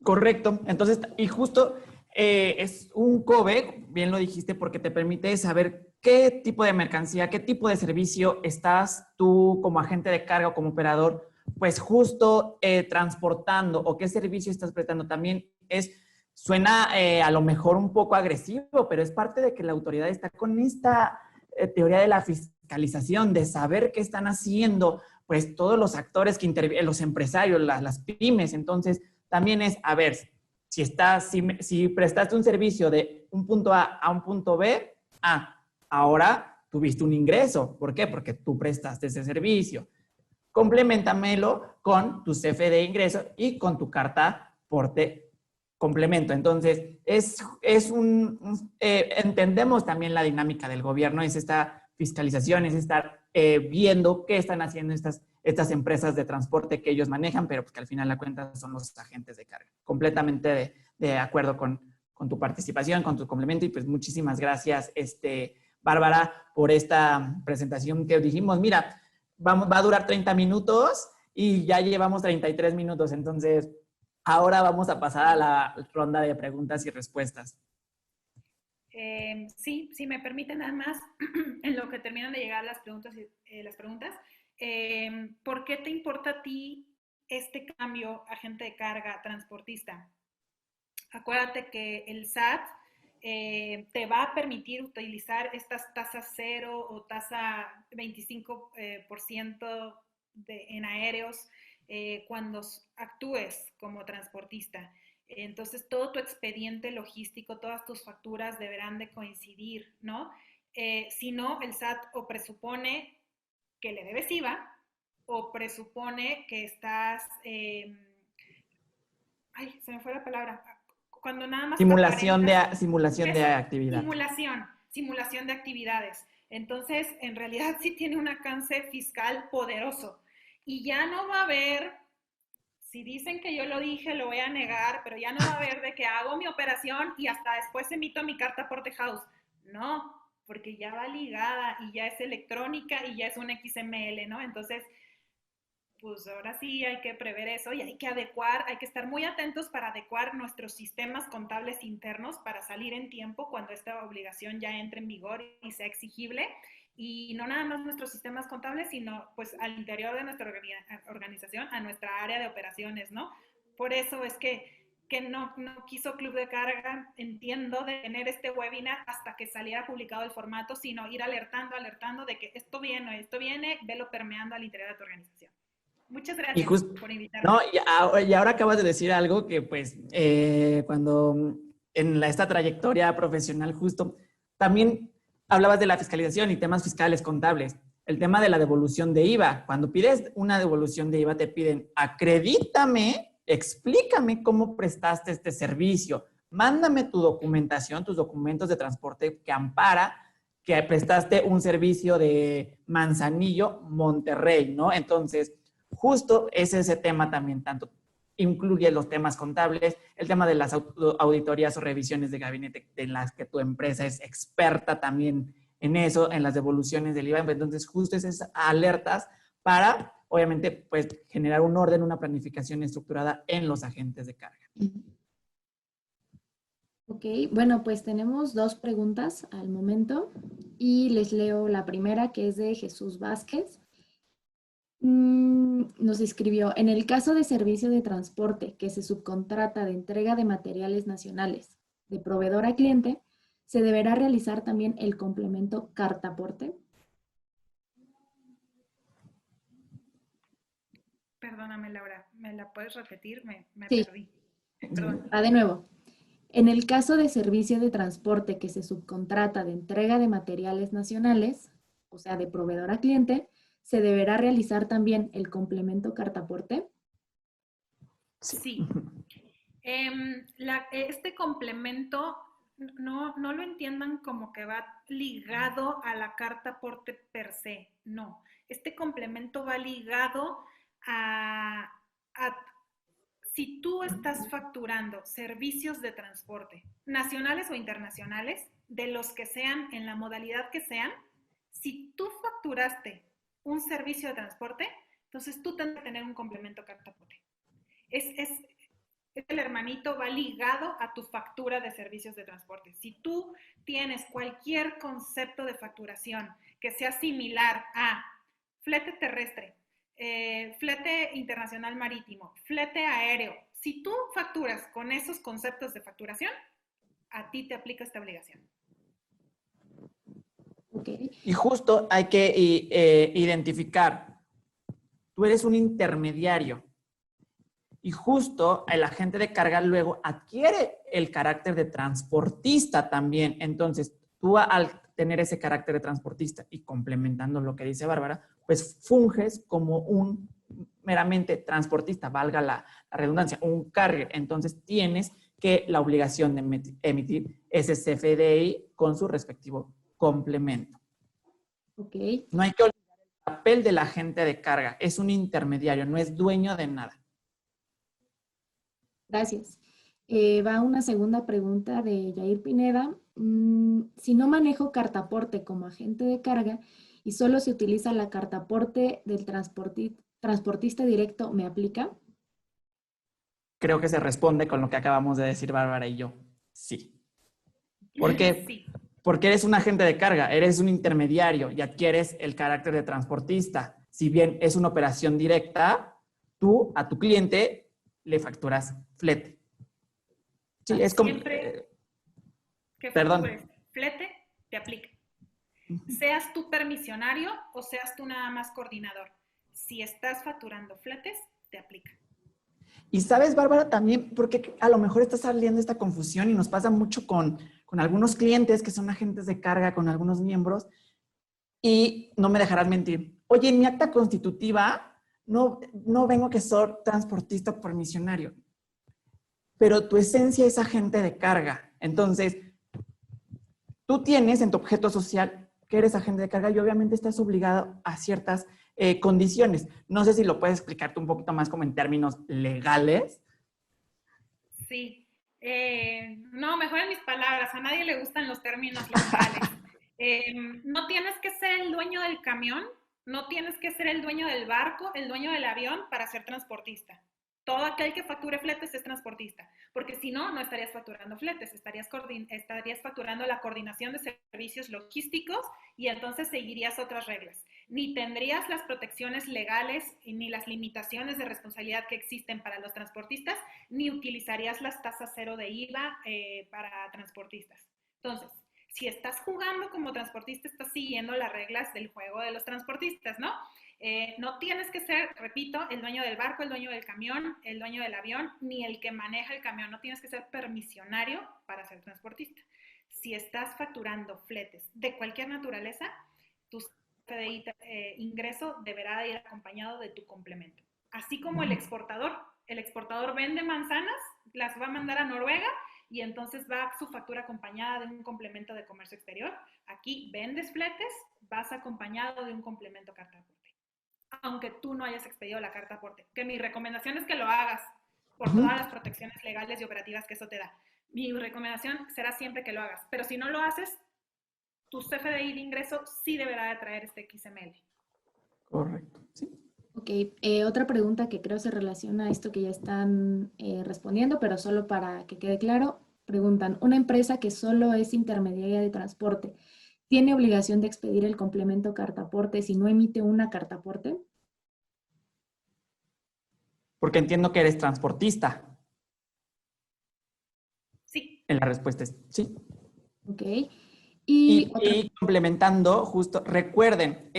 Correcto. Entonces, y justo es un COBE, bien lo dijiste, porque te permite saber qué tipo de mercancía, qué tipo de servicio estás tú como agente de carga o como operador, pues justo transportando o qué servicio estás prestando. También suena a lo mejor un poco agresivo, pero es parte de que la autoridad está con esta teoría de la fiscalización, de saber qué están haciendo, pues todos los actores que intervienen, los empresarios, las pymes. Entonces, también es, a ver, si prestaste un servicio de un punto A a un punto B, ahora tuviste un ingreso. ¿Por qué? Porque tú prestaste ese servicio. Complementamelo con tu CFE de ingreso y con tu carta aporte complemento. Entonces, entendemos también la dinámica del gobierno, es esta fiscalización, es estar viendo qué están haciendo estas empresas de transporte que ellos manejan, pero pues que al final la cuenta son los agentes de carga. Completamente de acuerdo con tu participación, con tu complemento, y pues muchísimas gracias, Bárbara, por esta presentación que dijimos. Mira, va a durar 30 minutos y ya llevamos 33 minutos, entonces ahora vamos a pasar a la ronda de preguntas y respuestas. Sí, si me permiten nada más, en lo que terminan de llegar las preguntas, ¿por qué te importa a ti este cambio, agente de carga, transportista? Acuérdate que el SAT te va a permitir utilizar estas tasas 0 o tasa 25% en aéreos cuando actúes como transportista. Entonces, todo tu expediente logístico, todas tus facturas deberán de coincidir, ¿no? Si no, el SAT o presupone que le debes IVA o presupone que estás... se me fue la palabra. Cuando nada más simulación de actividad. Simulación de actividades. Entonces, en realidad sí tiene un alcance fiscal poderoso. Y ya no va a haber, si dicen que yo lo dije, lo voy a negar, pero ya no va a haber de que hago mi operación y hasta después emito mi carta aporte house. No, porque ya va ligada y ya es electrónica y ya es un XML, ¿no? Entonces, pues ahora sí hay que prever eso y hay que adecuar, hay que estar muy atentos para adecuar nuestros sistemas contables internos para salir en tiempo cuando esta obligación ya entre en vigor y sea exigible. Y no nada más nuestros sistemas contables, sino pues al interior de nuestra organización, a nuestra área de operaciones, ¿no? Por eso es que no quiso Club de Carga, entiendo, de tener este webinar hasta que saliera publicado el formato, sino ir alertando de que esto viene, velo permeando al interior de tu organización. Muchas gracias por invitarme. No, y ahora acabas de decir algo que pues cuando en esta trayectoria profesional justo también hablabas de la fiscalización y temas fiscales contables. El tema de la devolución de IVA. Cuando pides una devolución de IVA te piden acredítame, explícame cómo prestaste este servicio, mándame tu documentación, tus documentos de transporte que ampara que prestaste un servicio de Manzanillo, Monterrey, ¿no? Entonces, justo es ese tema también, tanto incluye los temas contables, el tema de las auditorías o revisiones de gabinete en las que tu empresa es experta también en eso, en las devoluciones del IVA. Entonces, justo esas alertas para, obviamente, pues generar un orden, una planificación estructurada en los agentes de carga. Ok, bueno, pues tenemos 2 preguntas al momento y les leo la primera, que es de Jesús Vázquez. Nos escribió, en el caso de servicio de transporte que se subcontrata de entrega de materiales nacionales de proveedor a cliente, ¿se deberá realizar también el complemento cartaporte? Perdóname, Laura, ¿me la puedes repetir? Me Sí. perdí. Perdón. Va de nuevo. En el caso de servicio de transporte que se subcontrata de entrega de materiales nacionales, o sea, de proveedor a cliente, ¿se deberá realizar también el complemento cartaporte? Sí. Este complemento no lo entiendan como que va ligado a la cartaporte per se, no. Este complemento va ligado a si tú estás facturando servicios de transporte, nacionales o internacionales, de los que sean, en la modalidad que sean, si tú facturaste un servicio de transporte, entonces tú tendrás que tener un complemento cartaporte. El hermanito va ligado a tu factura de servicios de transporte. Si tú tienes cualquier concepto de facturación que sea similar a flete terrestre, flete internacional marítimo, flete aéreo, si tú facturas con esos conceptos de facturación, a ti te aplica esta obligación. Okay. Y justo hay que identificar, tú eres un intermediario y justo el agente de carga luego adquiere el carácter de transportista también. Entonces, tú al tener ese carácter de transportista y complementando lo que dice Bárbara, pues funges como un meramente transportista, valga la redundancia, un carrier. Entonces, tienes que la obligación de emitir ese CFDI con su respectivo complemento. Okay. No hay que olvidar el papel del agente de carga. Es un intermediario, no es dueño de nada. Gracias. Va una segunda pregunta de Yair Pineda. Si no manejo cartaporte como agente de carga y solo se utiliza la cartaporte del transportista directo, ¿me aplica? Creo que se responde con lo que acabamos de decir Bárbara y yo. Sí. ¿Por qué? Sí. Porque eres un agente de carga, eres un intermediario y adquieres el carácter de transportista. Si bien es una operación directa, tú a tu cliente le facturas flete. Sí, es como... Siempre que perdón. factures flete, te aplica. Seas tú permisionario o seas tú nada más coordinador. Si estás facturando fletes, te aplica. Y sabes, Bárbara, también, porque a lo mejor está saliendo esta confusión y nos pasa mucho con algunos clientes que son agentes de carga, con algunos miembros, y no me dejarás mentir. Oye, en mi acta constitutiva no vengo que soy transportista permisionario, pero tu esencia es agente de carga. Entonces, tú tienes en tu objeto social que eres agente de carga y obviamente estás obligado a ciertas condiciones. No sé si lo puedes explicarte un poquito más como en términos legales. Sí. No, mejor en mis palabras. A nadie le gustan los términos legales. No tienes que ser el dueño del camión No tienes que ser el dueño del barco, el dueño del avión para ser transportista. Todo aquel que facture fletes es transportista, porque si no, no estarías facturando fletes, estarías facturando la coordinación de servicios logísticos y entonces seguirías otras reglas. Ni tendrías las protecciones legales ni las limitaciones de responsabilidad que existen para los transportistas, ni utilizarías las tasas cero de IVA para transportistas. Entonces, si estás jugando como transportista, estás siguiendo las reglas del juego de los transportistas, ¿no? No tienes que ser, repito, el dueño del barco, el dueño del camión, el dueño del avión, ni el que maneja el camión. No tienes que ser permisionario para ser transportista. Si estás facturando fletes de cualquier naturaleza, tu CFDI ingreso deberá de ir acompañado de tu complemento. Así como el exportador vende manzanas, las va a mandar a Noruega y entonces va su factura acompañada de un complemento de comercio exterior. Aquí vendes fletes, vas acompañado de un complemento carta aporte, aunque tú no hayas expedido la carta aporte. Que mi recomendación es que lo hagas por todas las protecciones legales y operativas que eso te da. Mi recomendación será siempre que lo hagas, pero si no lo haces, tu CFDI de ingreso sí deberá de traer este XML. Correcto, sí. Ok, otra pregunta que creo se relaciona a esto que ya están respondiendo, pero solo para que quede claro, preguntan, ¿una empresa que solo es intermediaria de transporte tiene obligación de expedir el complemento cartaporte si no emite una cartaporte? Porque entiendo que eres transportista. Sí. La respuesta es sí. Ok. Y complementando, justo, recuerden,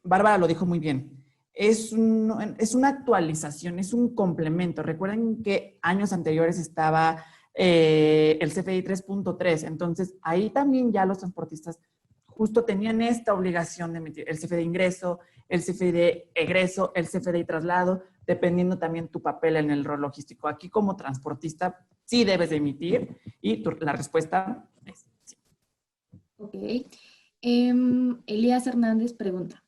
Bárbara lo dijo muy bien, es una actualización, es un complemento. Recuerden que años anteriores estaba el CFDI 3.3, entonces ahí también ya los transportistas justo tenían esta obligación de emitir el CFDI ingreso, el CFDI egreso, el CFDI traslado, dependiendo también tu papel en el rol logístico. Aquí como transportista sí debes de emitir y la respuesta es sí. Ok. Elías Hernández pregunta,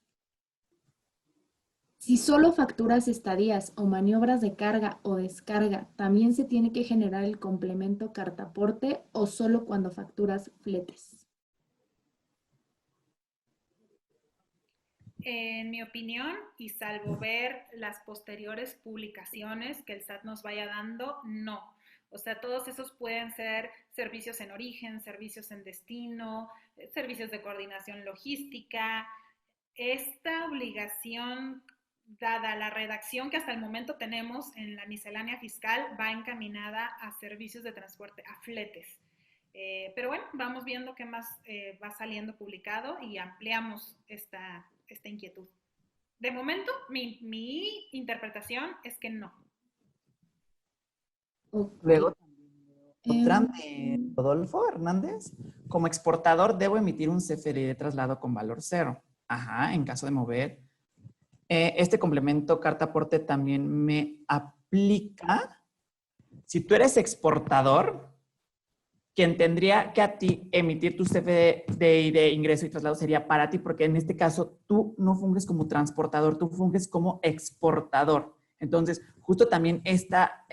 si solo facturas estadías o maniobras de carga o descarga, ¿también se tiene que generar el complemento cartaporte o solo cuando facturas fletes? En mi opinión, y salvo ver las posteriores publicaciones que el SAT nos vaya dando, no. O sea, todos esos pueden ser servicios en origen, servicios en destino, servicios de coordinación logística. Esta obligación, dada la redacción que hasta el momento tenemos en la miscelánea fiscal, va encaminada a servicios de transporte, a fletes. Pero bueno, vamos viendo qué más va saliendo publicado y ampliamos esta inquietud. De momento, mi interpretación es que no. Okay. Luego otra de Rodolfo Hernández. Como exportador debo emitir un CFDI de traslado con valor cero. Ajá, en caso de mover. Este complemento carta aporte también me aplica. Si tú eres exportador, quien tendría que a ti emitir tu CFDI de ingreso y traslado sería para ti, porque en este caso tú no funges como transportador, tú funges como exportador. Entonces, justo también esta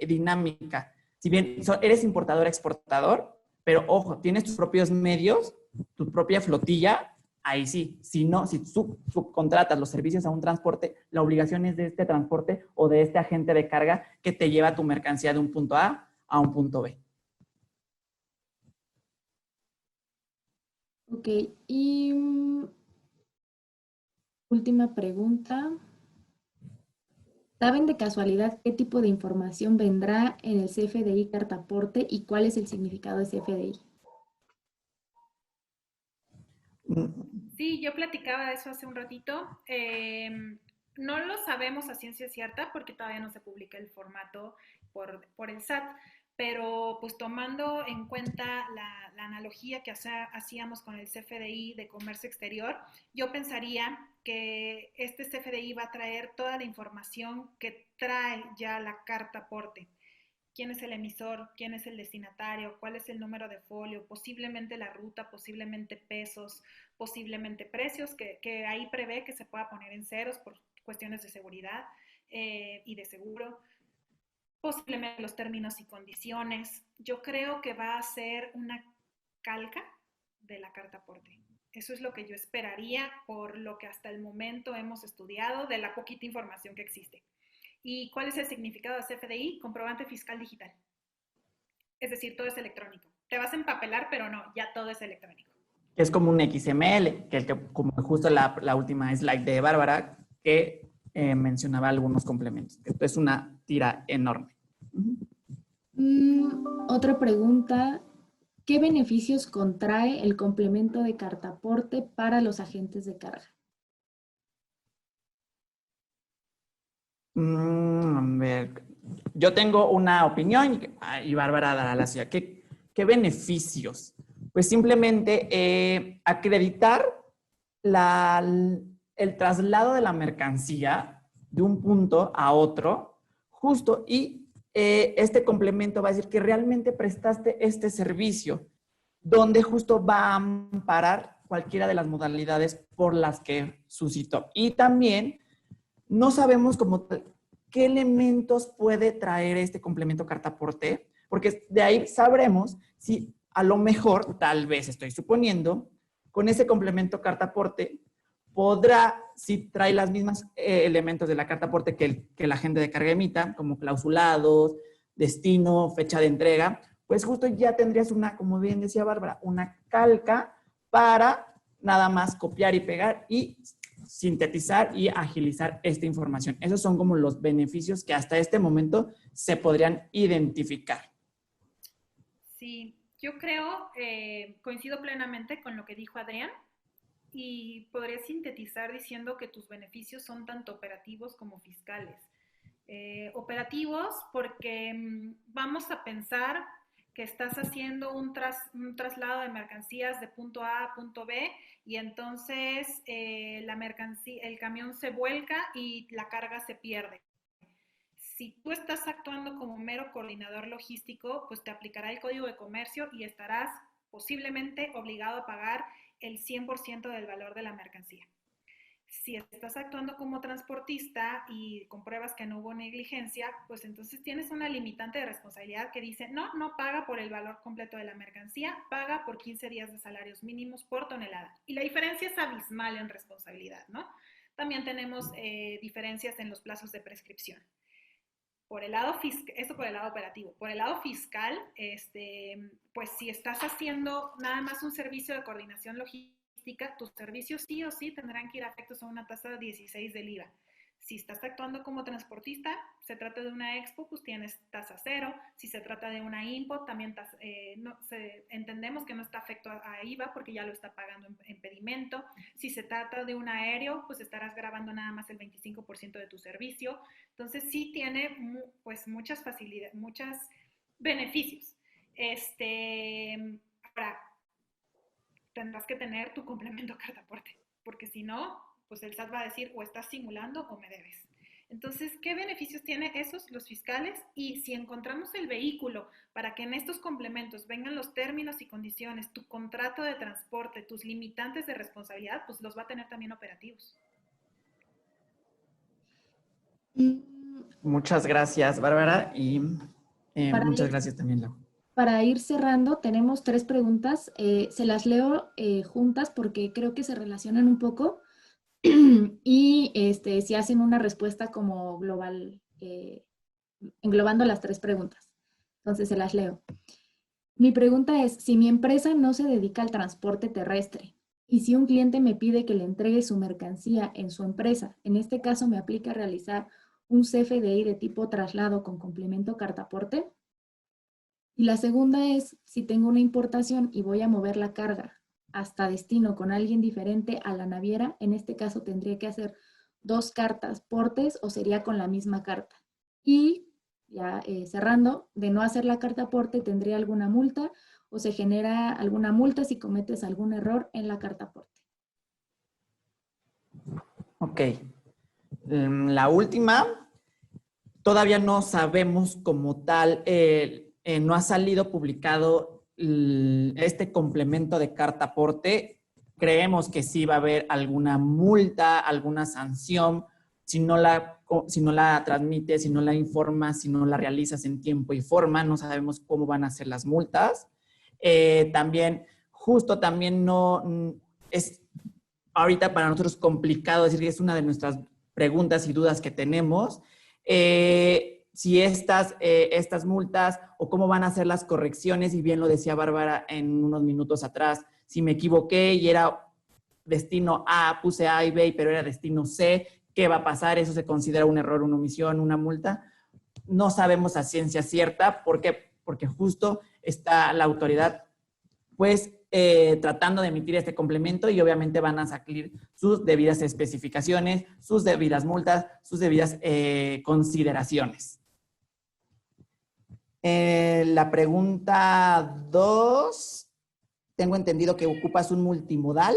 dinámica. Si bien eres importador-exportador, pero ojo, tienes tus propios medios, tu propia flotilla, ahí sí. Si no, si tú subcontratas los servicios a un transporte, la obligación es de este transporte o de este agente de carga que te lleva tu mercancía de un punto A un punto B. Ok, y última pregunta. ¿Saben de casualidad qué tipo de información vendrá en el CFDI cartaporte y cuál es el significado de CFDI? Sí, yo platicaba de eso hace un ratito. No lo sabemos a ciencia cierta porque todavía no se publica el formato por el SAT, pero pues tomando en cuenta la analogía que hacíamos con el CFDI de comercio exterior, yo pensaría que este CFDI va a traer toda la información que trae ya la carta aporte. ¿Quién es el emisor? ¿Quién es el destinatario? ¿Cuál es el número de folio? Posiblemente la ruta, posiblemente pesos, posiblemente precios, que ahí prevé que se pueda poner en ceros por cuestiones de seguridad y de seguro. Posiblemente los términos y condiciones. Yo creo que va a ser una calca de la carta aporte. Eso es lo que yo esperaría por lo que hasta el momento hemos estudiado de la poquita información que existe. ¿Y cuál es el significado de CFDI? Comprobante fiscal digital. Es decir, todo es electrónico. Te vas a empapelar, pero no, ya todo es electrónico. Es como un XML, como justo la última slide de Bárbara, que mencionaba algunos complementos. Esto es una tira enorme. Otra pregunta. ¿Qué beneficios contrae el complemento de cartaporte para los agentes de carga? A ver, yo tengo una opinión y Bárbara dará la suya. ¿Qué beneficios? Pues simplemente acreditar el traslado de la mercancía de un punto a otro, justo, y este complemento va a decir que realmente prestaste este servicio, donde justo va a amparar cualquiera de las modalidades por las que suscitó. Y también no sabemos como qué elementos puede traer este complemento cartaporte, porque de ahí sabremos si a lo mejor, tal vez estoy suponiendo, con ese complemento cartaporte podrá, si trae los mismos elementos de la cartaporte que la agente de carga emita, como clausulados, destino, fecha de entrega, pues justo ya tendrías una, como bien decía Bárbara, una calca para nada más copiar y pegar y sintetizar y agilizar esta información. Esos son como los beneficios que hasta este momento se podrían identificar. Sí, yo creo, coincido plenamente con lo que dijo Adrián y podría sintetizar diciendo que tus beneficios son tanto operativos como fiscales. Operativos porque vamos a pensar que estás haciendo un traslado de mercancías de punto A a punto B y entonces el camión se vuelca y la carga se pierde. Si tú estás actuando como mero coordinador logístico, pues te aplicará el Código de Comercio y estarás posiblemente obligado a pagar el 100% del valor de la mercancía. Si estás actuando como transportista y compruebas que no hubo negligencia, pues entonces tienes una limitante de responsabilidad que dice, no paga por el valor completo de la mercancía, paga por 15 días de salarios mínimos por tonelada. Y la diferencia es abismal en responsabilidad, ¿no? También tenemos diferencias en los plazos de prescripción. Por el lado fiscal, esto por el lado operativo. Por el lado fiscal, pues si estás haciendo nada más un servicio de coordinación logística, tus servicios sí o sí tendrán que ir afectos a una tasa de 16 del IVA. Si estás actuando como transportista, se trata de una expo, pues tienes tasa cero. Si se trata de una import, también entendemos que no está afecto a IVA porque ya lo está pagando en pedimento. Si se trata de un aéreo, pues estarás grabando nada más el 25% de tu servicio. Entonces sí tiene pues muchas facilidades, muchos beneficios. Ahora, tendrás que tener tu complemento cartaporte, porque si no, pues el SAT va a decir o estás simulando o me debes. Entonces, ¿qué beneficios tiene esos, los fiscales? Y si encontramos el vehículo para que en estos complementos vengan los términos y condiciones, tu contrato de transporte, tus limitantes de responsabilidad, pues los va a tener también operativos. Muchas gracias, Bárbara, y muchas gracias también, Lau. Para ir cerrando, tenemos 3 preguntas. Se las leo juntas porque creo que se relacionan un poco y si hacen una respuesta como global, englobando las 3 preguntas. Entonces se las leo. Mi pregunta es, si mi empresa no se dedica al transporte terrestre y si un cliente me pide que le entregue su mercancía en su empresa, en este caso me aplica realizar un CFDI de tipo traslado con complemento cartaporte. Y la segunda es, si tengo una importación y voy a mover la carga hasta destino con alguien diferente a la naviera, en este caso tendría que hacer 2 cartas portes o sería con la misma carta. Y ya cerrando, de no hacer la carta porte, ¿tendría alguna multa o se genera alguna multa si cometes algún error en la carta porte? Ok. La última, todavía no sabemos como tal, no ha salido publicado este complemento de carta aporte. Creemos que sí va a haber alguna multa, alguna sanción, si no la transmites, si no la informas, si no la realizas en tiempo y forma. No sabemos cómo van a ser las multas. También, justo también no es ahorita para nosotros complicado decir que es una de nuestras preguntas y dudas que tenemos. Si estas multas o cómo van a ser las correcciones, y bien lo decía Bárbara en unos minutos atrás, si me equivoqué y era destino A, puse A y B, pero era destino C, ¿qué va a pasar? ¿Eso se considera un error, una omisión, una multa? No sabemos a ciencia cierta. ¿Por qué? Porque justo está la autoridad pues tratando de emitir este complemento, y obviamente van a salir sus debidas especificaciones, sus debidas multas, sus debidas consideraciones. La pregunta 2, tengo entendido que ocupas un multimodal.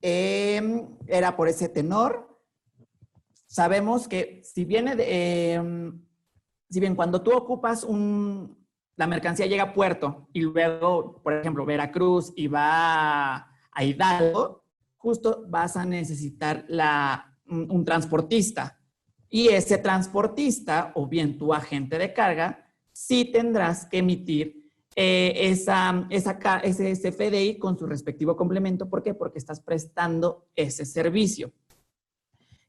Era por ese tenor. Sabemos que si bien cuando tú ocupas la mercancía llega a puerto y luego, por ejemplo, Veracruz y va a Hidalgo, justo vas a necesitar un transportista. Y ese transportista, o bien tu agente de carga, sí tendrás que emitir ese CFDI con su respectivo complemento. ¿Por qué? Porque estás prestando ese servicio.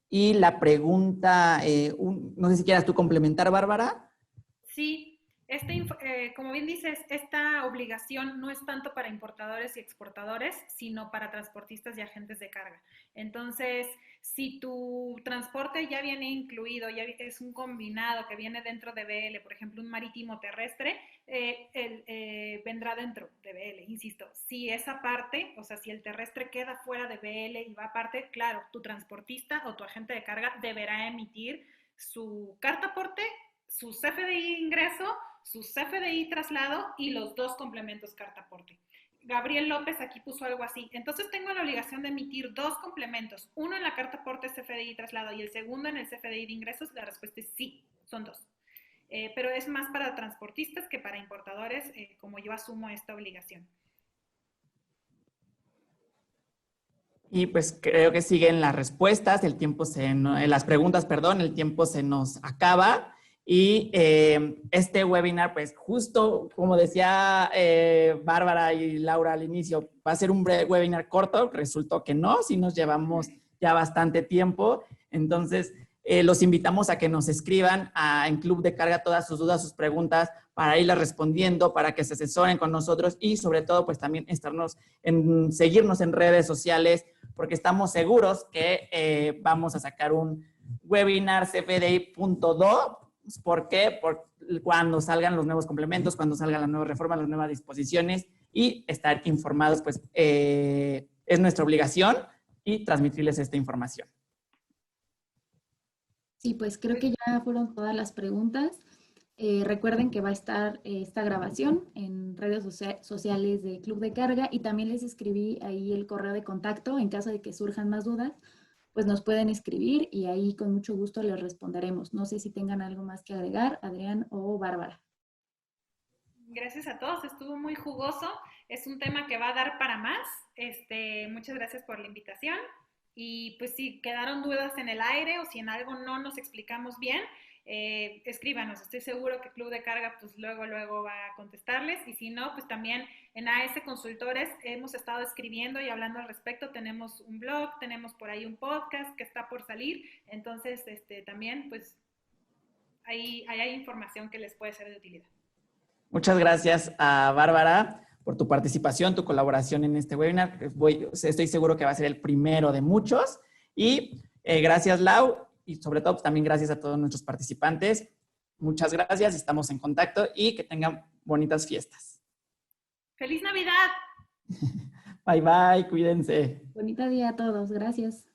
Y la pregunta, no sé si quieras tú complementar, Bárbara. Sí, como bien dices, esta obligación no es tanto para importadores y exportadores, sino para transportistas y agentes de carga. Entonces, si tu transporte ya viene incluido, ya es un combinado que viene dentro de BL, por ejemplo, un marítimo terrestre, vendrá dentro de BL, insisto. Si esa parte, o sea, si el terrestre queda fuera de BL y va aparte, claro, tu transportista o tu agente de carga deberá emitir su carta aporte, su CFDI ingreso, su CFDI traslado y los 2 complementos carta aporte. Gabriel López aquí puso algo así. Entonces tengo la obligación de emitir 2 complementos, uno en la carta aporte CFDI traslado y el segundo en el CFDI de ingresos. La respuesta es sí, son 2. Pero es más para transportistas que para importadores, como yo asumo esta obligación. Y pues creo que siguen las respuestas, las preguntas, perdón, el tiempo se nos acaba. Y este webinar, pues justo como decía Bárbara y Laura al inicio, va a ser un webinar corto. Resultó que no, sí nos llevamos ya bastante tiempo. Entonces, los invitamos a que nos escriban en Club de Carga todas sus dudas, sus preguntas, para irlas respondiendo, para que se asesoren con nosotros y sobre todo, pues también seguirnos en redes sociales, porque estamos seguros que vamos a sacar un webinar CFDI.do. ¿Por qué? Por cuando salgan los nuevos complementos, cuando salgan las nuevas reformas, las nuevas disposiciones, y estar informados, pues es nuestra obligación, y transmitirles esta información. Sí, pues creo que ya fueron todas las preguntas. Recuerden que va a estar esta grabación en redes sociales de Club de Carga, y también les escribí ahí el correo de contacto en caso de que surjan más dudas. Pues nos pueden escribir y ahí con mucho gusto les responderemos. No sé si tengan algo más que agregar, Adrián o Bárbara. Gracias a todos, estuvo muy jugoso. Es un tema que va a dar para más. Muchas gracias por la invitación. Y pues si quedaron dudas en el aire o si en algo no nos explicamos bien, escríbanos. Estoy seguro que Club de Carga pues luego va a contestarles, y si no, pues también en AS Consultores hemos estado escribiendo y hablando al respecto. Tenemos un blog, tenemos por ahí un podcast que está por salir. Entonces, también pues ahí hay información que les puede ser de utilidad. Muchas gracias a Bárbara por tu participación, tu colaboración en este webinar. Estoy seguro que va a ser el primero de muchos. Y gracias, Lau, y sobre todo pues, también gracias a todos nuestros participantes. Muchas gracias, estamos en contacto y que tengan bonitas fiestas. ¡Feliz Navidad! Bye, bye, cuídense. Bonito día a todos, gracias.